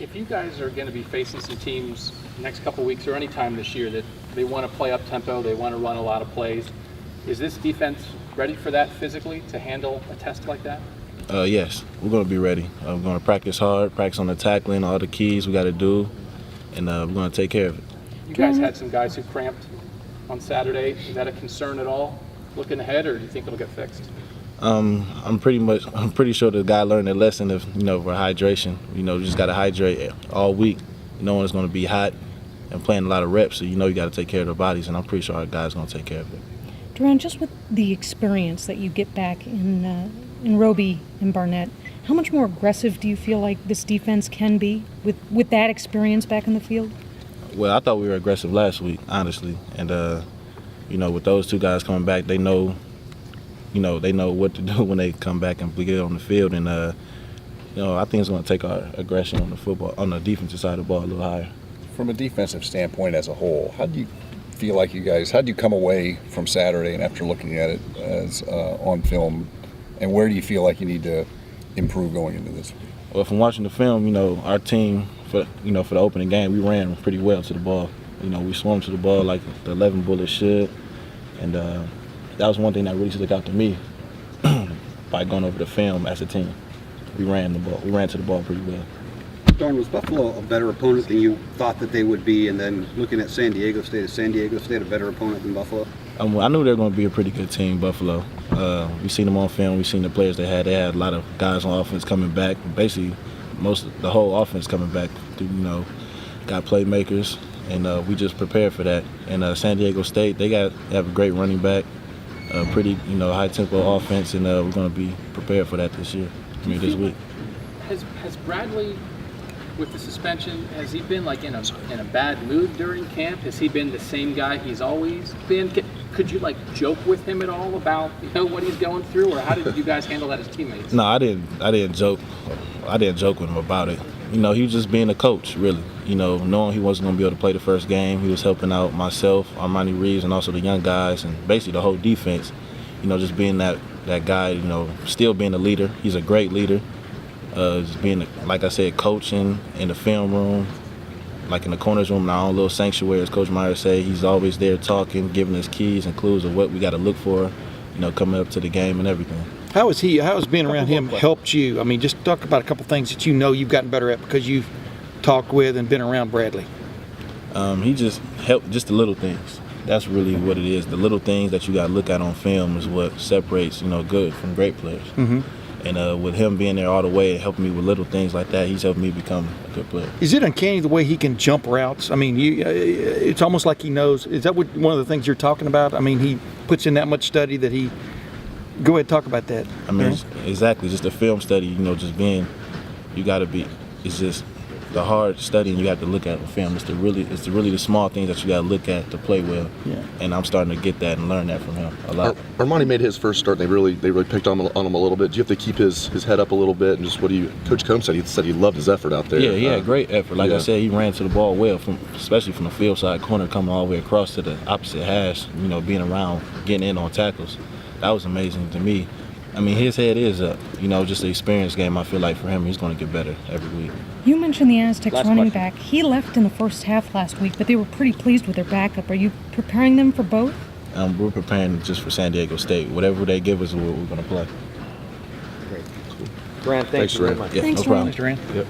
If you guys are going to be facing some teams next couple weeks or any time this year that they want to play up tempo, they want to run a lot of plays, is this defense ready for that physically to handle a test like that? Yes, we're going to be ready. We're going to practice hard, practice on the tackling, all the keys we got to do, and we're going to take care of it. You guys had some guys who cramped on Saturday. Is that a concern at all looking ahead, or do you think it'll get fixed? I'm pretty sure the guy learned a lesson of, for hydration. You just got to hydrate all week, knowing it's going to be hot and playing a lot of reps. So you got to take care of their bodies, and I'm pretty sure our guys going to take care of it. Doran, just with the experience that you get back in Roby and Barnett, how much more aggressive do you feel like this defense can be with that experience back in the field? Well, I thought we were aggressive last week, honestly, and with those two guys coming back, they know what to do when they come back and get on the field, and I think it's going to take our aggression on the defensive side of the ball a little higher. From a defensive standpoint as a whole, how do you feel like how do you come away from Saturday and after looking at it as on film, and where do you feel like you need to improve going into this week? Well, from watching the film, our team for the opening game, we ran pretty well to the ball. We swung to the ball like the 11 bullets should, and that was one thing that really stuck out to me by going over the film as a team. We ran to the ball pretty well. Doran, was Buffalo a better opponent than you thought that they would be? And then looking at San Diego State, is San Diego State a better opponent than Buffalo? I knew they were going to be a pretty good team, Buffalo. We've seen them on film. We've seen the players they had. They had a lot of guys on offense coming back. Basically, the whole offense coming back. Got playmakers, and we just prepared for that. And San Diego State, they have a great running back, pretty high tempo offense, and we're going to be prepared for that this week. Has Bradley, with the suspension, has he been like in a bad mood during camp? Has he been the same guy he's always been? Could you joke with him at all about what he's going through, or how did you guys handle that as teammates? No, I didn't joke. I didn't joke with him about it. He was just being a coach, really. Knowing he wasn't going to be able to play the first game, he was helping out myself, Armani Reeves, and also the young guys, and basically the whole defense. Just being that guy. Still being a leader. He's a great leader. Just being, like I said, coaching in the film room, like in the corners room, in our own little sanctuary, as Coach Meyer said. He's always there talking, giving us keys and clues of what we got to look for, coming up to the game and everything. How has being around him helped you? I mean, just talk about a couple things that you've gotten better at because you've talked with and been around Bradley. He just helped, just the little things. That's really what it is. The little things that you got to look at on film is what separates, good from great players. Mm-hmm. And with him being there all the way and helping me with little things like that, he's helped me become a good player. Is it uncanny the way he can jump routes? I mean, it's almost like he knows. Is that one of the things you're talking about? I mean, he puts in that much study that he. Go ahead, talk about that. I mean, exactly. Just the film study, just being, you got to be. It's just the hard studying you have to look at on film. It's really the small things that you got to look at to play well. Yeah. And I'm starting to get that and learn that from him a lot. Armani made his first start, and they really picked on him a little bit. Do you have to keep his head up a little bit? And just Coach Combs said he loved his effort out there. Yeah, he had great effort. Like I said, he ran to the ball well, especially from the field side corner, coming all the way across to the opposite hash. Being around, getting in on tackles. That was amazing to me. I mean, his head is up. Just the experience game. I feel like for him, he's going to get better every week. You mentioned the Aztecs running back. He left in the first half last week, but they were pretty pleased with their backup. Are you preparing them for both? We're preparing just for San Diego State. Whatever they give us, we're going to play. Great. Grant, thanks very much. Yeah, Thanks, no problem. Thanks, Doran. Yep.